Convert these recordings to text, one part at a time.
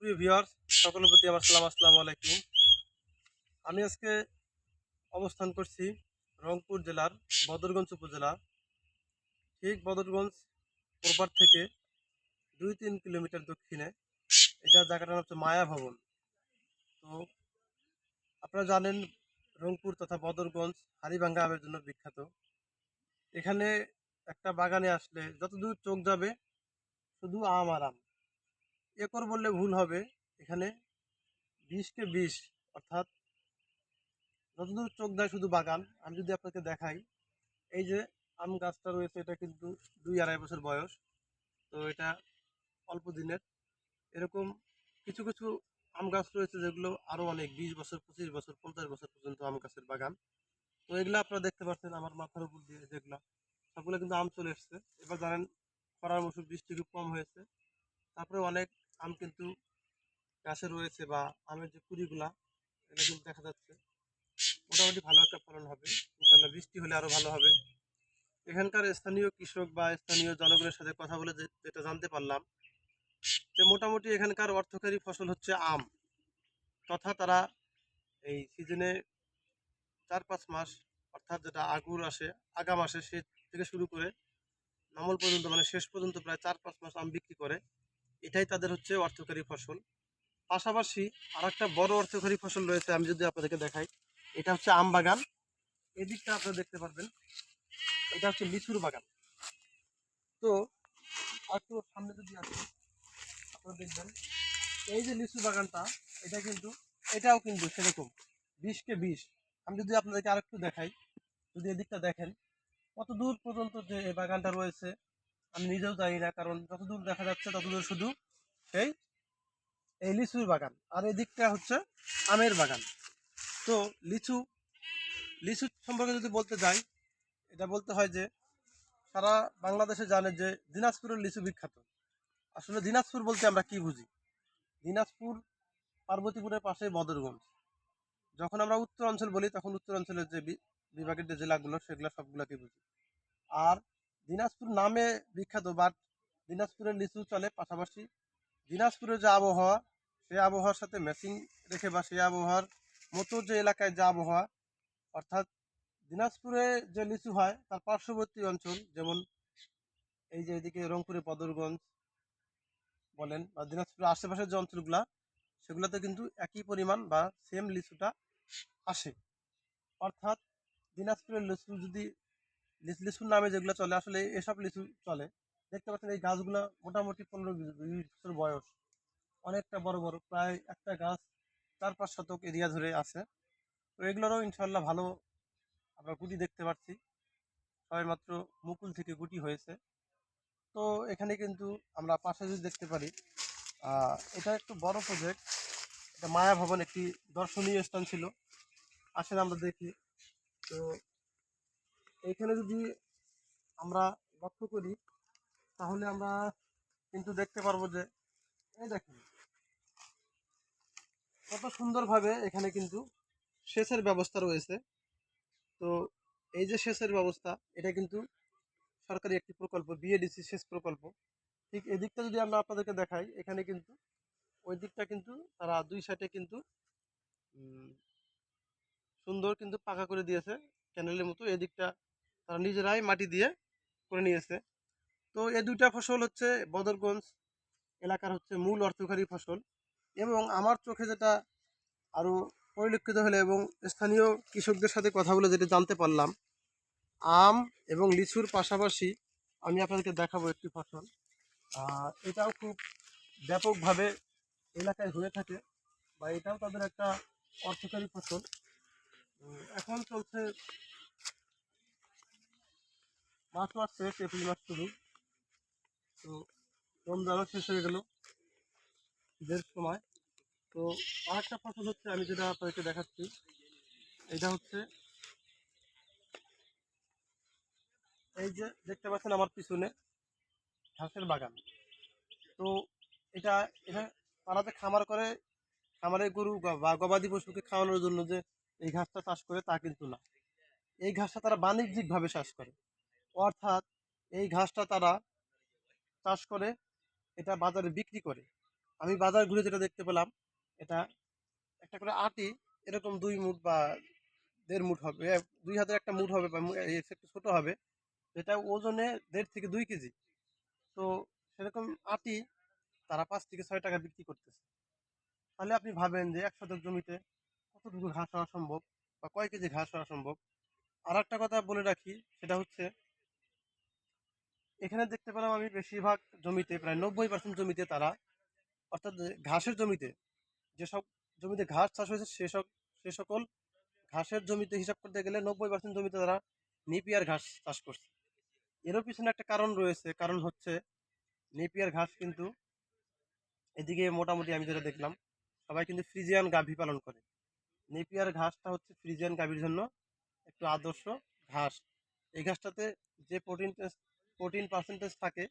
সুপ্রিয় ভিউয়ার্স, সকলের প্রতি আমার সালাম। আসসালামু আলাইকুম। আমি আজকে অবস্থান করছি রংপুর জেলার বদরগঞ্জ উপজেলা। ঠিক বদরগঞ্জ প্রপার থেকে 2-3 কিলোমিটার দক্ষিণে। এটা জায়গাটার নাম হচ্ছে মায়া ভবন। তো আপনারা জানেন রংপুর তথা বদরগঞ্জ হাড়িভাঙ্গা আমের জন্য বিখ্যাত। এখানে একটা বাগানে আসলে যতদূর চোখ যাবে শুধু আম আর আম। একর বললে ভুল হবে। এখানে 20 কে 20, অর্থাৎ যতদূর চোখ যায় শুধু বাগান। আমি যদি আপনাকে দেখাই, এই যে আম গাছটা রয়েছে, এটা কিন্তু 2-2.5 বছর বয়স। তো এটা অল্প দিনের। এরকম কিছু কিছু আম গাছ রয়েছে যেগুলো আরো অনেক 20 বছর, 25 বছর, 50 বছর পর্যন্ত আম গাছের বাগান। তো এগুলো আপনারা দেখতে পাচ্ছেন আমার মাথার উপর দিয়ে, যেগুলা সবগুলো কিন্তু আম চলে এসছে। এবার জানেন খরার মৌসুম, বৃষ্টি খুব কম হয়েছে, তারপরে অনেক আম কিন্তু গাছে রয়েছে, বা আমের যে কুড়িগুলা এটা কিন্তু দেখা যাচ্ছে মোটামুটি ভালো একটা ফলন হবে ইনশাল্লাহ। বৃষ্টি হলে আরো ভালো হবে। এখানকার স্থানীয় কৃষক বা স্থানীয় জনগণের সাথে কথা বলে যেটা জানতে পারলাম, যে মোটামুটি এখানকার অর্থকরী ফসল হচ্ছে আম, তথা তারা এই সিজনে 4-5 মাস, অর্থাৎ যেটা আগুর আসে, আগাম আসে, সে থেকে শুরু করে নামল পর্যন্ত, মানে শেষ পর্যন্ত প্রায় 4-5 মাস আম বিক্রি করে। এটাই তাদের হচ্ছে অর্থকরী ফসল। পাশাপাশি আর একটা বড় অর্থকরী ফসল রয়েছে, আমি যদি আপনাদেরকে দেখাই, এটা হচ্ছে আম বাগান। এদিকটা আপনারা দেখতে পারবেন, এটা হচ্ছে লিচুর বাগান। তো একটু সামনে যদি আসেন, আপনারা দেখবেন এই যে লিচু বাগানটা, এটা কিন্তু এটাও কিন্তু সেরকম 20 কে 20। আমি যদি আপনাদেরকে আরেকটু দেখাই, যদি এদিকটা দেখেন, কত দূর পর্যন্ত যে এই বাগানটা রয়েছে আমি নিজেও জানি না, কারণ যতদূর দেখা যাচ্ছে ততদূর শুধু সেই এই লিচুর বাগান, আর এদিকটা হচ্ছে আমের বাগান। তো লিচু লিচু সম্পর্কে যদি বলতে যাই, এটা বলতে হয় যে সারা বাংলাদেশে জানে যে দিনাজপুরের লিচু বিখ্যাত। আসলে দিনাজপুর বলতে আমরা কি বুঝি? দিনাজপুর পার্বতীপুরের পাশে বদরগঞ্জ। যখন আমরা উত্তর অঞ্চল বলি, তখন উত্তর অঞ্চলের যে বিভাগের যে জেলাগুলো, সেগুলো সবগুলোকে বুঝি। আর দিনাজপুর নামে বিখ্যাত, বাট দিনাজপুরের লিচু চলে। পাশাপাশি দিনাজপুরের যে আবহাওয়া, সেই আবহাওয়ার সাথে ম্যাচিং রেখে, বা সেই আবহাওয়ার মতো যে এলাকায় যে আবহাওয়া, অর্থাৎ দিনাজপুরে যে লিচু হয় তার পার্শ্ববর্তী অঞ্চল, যেমন এই যে এদিকে রংপুরে বদরগঞ্জ বলেন, বা দিনাজপুরের আশেপাশের যে অঞ্চলগুলা, সেগুলোতে কিন্তু একই পরিমাণ বা সেম লিচুটা আসে। অর্থাৎ দিনাজপুরের লিচু যদি লিচুর নামে যেগুলো চলে, আসলে এসব লিচু চলে। দেখতে পাচ্ছেন এই গাছগুলো মোটামুটি 15-20 বছর বয়স, অনেকটা বড় বড়, প্রায় একটা গাছ 4-5 শতক এরিয়া ধরে আছে। তো এগুলোরও ইনশাল্লাহ ভালো আমরা গুটি দেখতে পাচ্ছি, সবাই মাত্র মুকুল থেকে গুটি হয়েছে। তো এখানে কিন্তু আমরা পাশে যদি দেখতে পারি, এটা একটু বড় প্রজেক্ট। এটা মায়া ভবন একটি দর্শনীয় স্থান ছিল, আসেন আমরা দেখি। তো এইখানে যদি আমরা লক্ষ্য করি, তাহলে আমরা কিন্তু দেখতে পারবো যে এই দেখেন কত সুন্দরভাবে এখানে কিন্তু সেচের ব্যবস্থা রয়েছে। তো এই যে সেচের ব্যবস্থা, এটা কিন্তু সরকারি একটি প্রকল্প, বিএডিসি সেচ প্রকল্প। ঠিক এদিকটা যদি আমরা আপনাদেরকে দেখাই, এখানে কিন্তু ওই দিকটা কিন্তু তারা দুই সাইডে কিন্তু উম, সুন্দর কিন্তু পাকা করে দিয়েছে ক্যানেলের মতো। এদিকটা তারা নিজেরাই মাটি দিয়ে করে নিয়েছে। তো এই দুইটা ফসল হচ্ছে বদরগঞ্জ এলাকার হচ্ছে মূল অর্থকরী ফসল। এবং আমার চোখে যেটা আরো পরিলক্ষিত হলে, এবং স্থানীয় কৃষকদের সাথে কথা বলে যেটা জানতে পারলাম, আম এবং লিচুর পাশাপাশি আমি আপনাদেরকে দেখাবো একটি ফসল, এটাও খুব ব্যাপকভাবে এলাকায় হয়ে থাকে, বা এটাও তাদের একটা অর্থকরী ফসল। এখন চলছে মার্চ মাস শেষ, এপ্রিল মাস শুরু। তো রমজানও শেষ হয়ে গেল, ঈদের সময়। তো আরেকটা ফসল হচ্ছে, আমি যেটা আপনাদেরকে দেখাচ্ছি, এটা হচ্ছে এই যে দেখতে পাচ্ছেন আমার পিছনে ঘাসের বাগান। তো এটা এটা তারা যে খামার করে, খামারে গরু বা গবাদি পশুকে খাওয়ানোর জন্য যে এই ঘাসটা চাষ করে তা কিন্তু না। এই ঘাসটা তারা বাণিজ্যিকভাবে চাষ করে, অর্থাৎ এই ঘাসটা তারা চাষ করে এটা বাজারে বিক্রি করে। আমি বাজার ঘুরে যেটা দেখতে পেলাম, এটা একটা করে আটি এরকম 2 মুঠ বা 1.5 মুঠ হবে, 2 হাতের একটা মুঠ হবে বা এর একটু ছোট হবে, যেটা ওজনে 1.5 থেকে 2 কেজি। তো সেরকম আটি তারা 5 থেকে 6 টাকা বিক্রি করতেছে। তাহলে আপনি ভাবেন যে 1 শতক জমিতে কতটুকু ঘাস হওয়া সম্ভব বা কয় কেজি ঘাস হওয়া সম্ভব। আর একটা কথা বলে রাখি, সেটা হচ্ছে এখানে দেখতে পেলাম আমি বেশিরভাগ জমিতে, প্রায় 90% জমিতে তারা, অর্থাৎ যে ঘাসের জমিতে, যেসব জমিতে ঘাস চাষ হয়েছে সে সকল ঘাসের জমিতে হিসাব করতে গেলে 90% জমিতে তারা নেপিয়ার ঘাস চাষ করছে। এরও পিছনে একটা কারণ রয়েছে, কারণ হচ্ছে নেপিয়ার ঘাস কিন্তু এদিকে মোটামুটি আমি যেটা দেখলাম, সবাই কিন্তু ফ্রিজিয়ান গাভী পালন করে। নেপিয়ার ঘাসটা হচ্ছে ফ্রিজিয়ান গাভীর জন্য একটু আদর্শ ঘাস। এই ঘাসটাতে যে প্রোটিন পার্সেন্টেজ থাকে,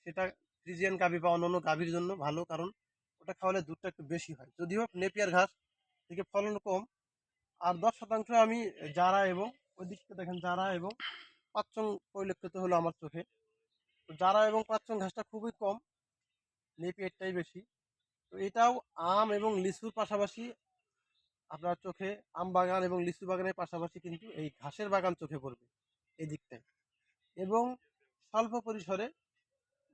সেটা ফ্রিজিয়ান গাভী বা অন্যান্য গাভীর জন্য ভালো, কারণ ওটা খাওয়ালে দুধটা একটু বেশি হয়। যদিও নেপিয়ার ঘাস থেকে ফলন কম। আর 10% আমি জারা এবং ওই দিকটা দেখেন জারা এবং পাচ্চং পরিলক্ষিত হলো আমার চোখে। তো জারা এবং পাচ্চং ঘাসটা খুবই কম, নেপিয়ারটাই বেশি। তো এটাও আম এবং লিচুর পাশাপাশি আপনার চোখে, আম বাগান এবং লিচু বাগানের পাশাপাশি কিন্তু এই ঘাসের বাগান চোখে পড়বে এই দিকটায়। এবং স্বল্প পরিসরে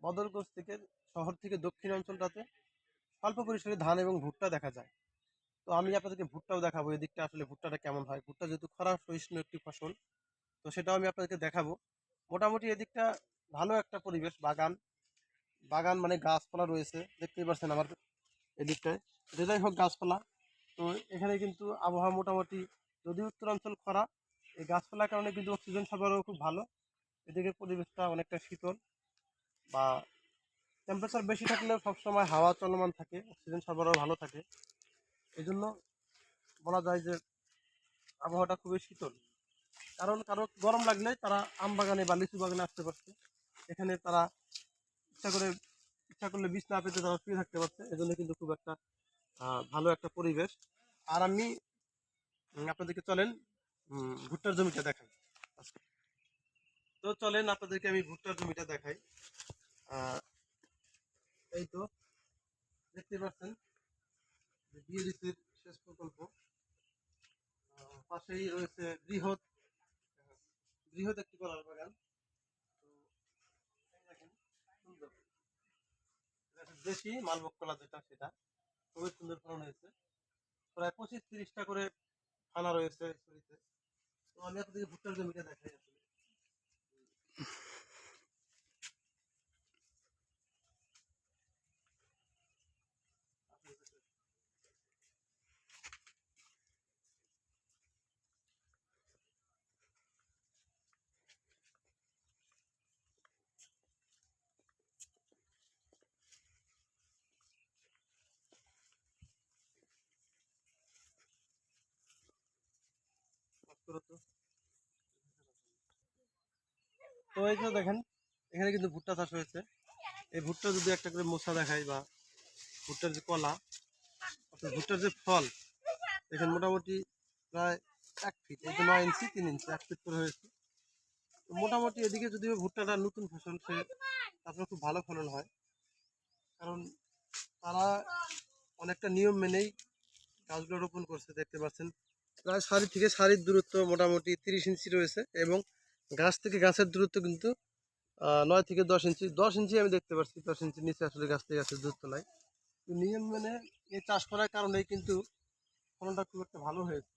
বদরগঞ্জ থেকে, শহর থেকে দক্ষিণ অঞ্চলটাতে স্বল্প পরিসরে ধান এবং ভুট্টা দেখা যায়। তো আমি আপনাদেরকে ভুট্টাও দেখাবো, এদিকটা আসলে ভুট্টাটা কেমন হয়। ভুট্টা যেহেতু খরা সহিষ্ণু একটি ফসল, তো সেটাও আমি আপনাদেরকে দেখাবো। মোটামুটি এদিকটা ভালো একটা পরিবেশ, বাগান বাগান মানে গাছপালা রয়েছে, দেখতেই পাচ্ছেন আমার এদিকটায়, যেটাই হোক গাছপালা। তো এখানে কিন্তু আবহাওয়া মোটামুটি, যদি উত্তরাঞ্চল খরা, এই গাছপালার কারণে কিন্তু অক্সিজেন সরবরাহ খুব ভালো। এদিকে পরিবেশটা অনেকটা শীতল, বা টেম্পারেচার বেশি থাকলেও সবসময় হাওয়া চলমান থাকে, অক্সিজেন সরবরাহ ভালো থাকে। এই জন্য বলা যায় যে আবহাওয়াটা খুবই শীতল। কারণ কারো গরম লাগলে তারা আম বাগানে বা লিচু বাগানে আসতে পারছে, এখানে তারা ইচ্ছা করে ইচ্ছা করলে বীজ না পেতে তারা শুয়ে থাকতে পারছে। এজন্য কিন্তু খুব একটা ভালো একটা পরিবেশ। আর আমি আপনাদেরকে চলেন ভুট্টার জমিটা দেখাই। আচ্ছা, তো চলেন আপনাদেরকে আমি ভুট্টার জমিটা দেখাই। আহ, এই তো দেখতে পাচ্ছেন যে বিএডিসির শেষ প্রকল্প, পাশেই রয়েছে বৃহৎ বৃহৎ একটি কলার বাগান। তো এই দেখেন, সুন্দর, এটা হচ্ছে দেশি মালভোগ কলা, যেটা সেটা খুবই সুন্দর ফলন হয়েছে। প্রায় 25-30টা করে খানা রয়েছে ছড়িতে। তো আমি আপনাদেরকে ভুট্টার জমিটা দেখাই আসলে। তো এই যে দেখেন, এখানে কিন্তু ভুট্টা চাষ হয়েছে। এই ভুট্টা যদি একটা করে মোচা দেখাই, বা ভুট্টার যে কলা, অর্থাৎ ভুট্টার যে ফল, দেখেন মোটামুটি প্রায় 1 ফিট, এই যে 9 ইঞ্চি 3 ইঞ্চি 1 ফিট করে হয়েছে। তো মোটামুটি এদিকে যদিও ভুট্টাটা নতুন ফসল, সে তারপরে খুব ভালো ফলন হয়, কারণ তারা অনেকটা নিয়ম মেনেই গাছগুলো রোপণ করছে। দেখতে পাচ্ছেন প্রায় সারি থেকে সারির দূরত্ব মোটামুটি 30 ইঞ্চি রয়েছে, এবং গাছ থেকে গাছের দূরত্ব কিন্তু 9 থেকে 10 ইঞ্চি। 10 ইঞ্চি আমি দেখতে পাচ্ছি, 10 ইঞ্চির নিচে আসলে গাছ থেকে গাছের দূরত্ব নাই। তো নিয়ম মেনে এই চাষ করার কারণেই কিন্তু ফলনটা খুব একটা ভালো হয়েছে।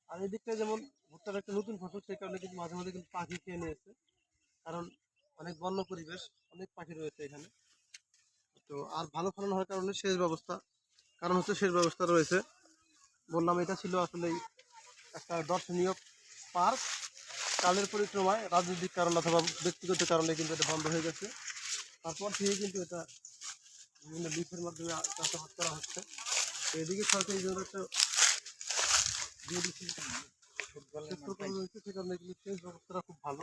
আর এই দিকটা যেমন ভুট্টার একটা নতুন ফসল, সেই কারণে কিন্তু মাঝে মাঝে কিন্তু পাখি খেয়ে নিয়েছে, কারণ অনেক বন্য পরিবেশ, অনেক পাখি রয়েছে এখানে। তো আর ভালো ফলন হওয়ার কারণে সেচ ব্যবস্থা রয়েছে। বললাম এটা ছিল আসলে একটা দর্শনীয় পার্ক। কালের পরিক্রমায় রাজনৈতিক কারণ অথবা ব্যক্তিগত কারণে কিন্তু এটা বন্ধ হয়ে গেছে। তারপর থেকে কিন্তু এটা বিভিন্ন লিফের মাধ্যমে চাষাবাদ করা হচ্ছে। তো এদিকে সরকারি জন্য একটা রয়েছে, সে কারণে কিন্তু সেচ ব্যবস্থাটা খুব ভালো।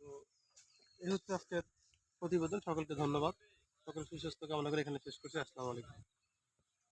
তো এই হচ্ছে আজকের প্রতিবেদন। সকলকে ধন্যবাদ, সকল সুস্বাস্থ্য কামনা করে এখানে শেষ করছি। আসসালামু আলাইকুম।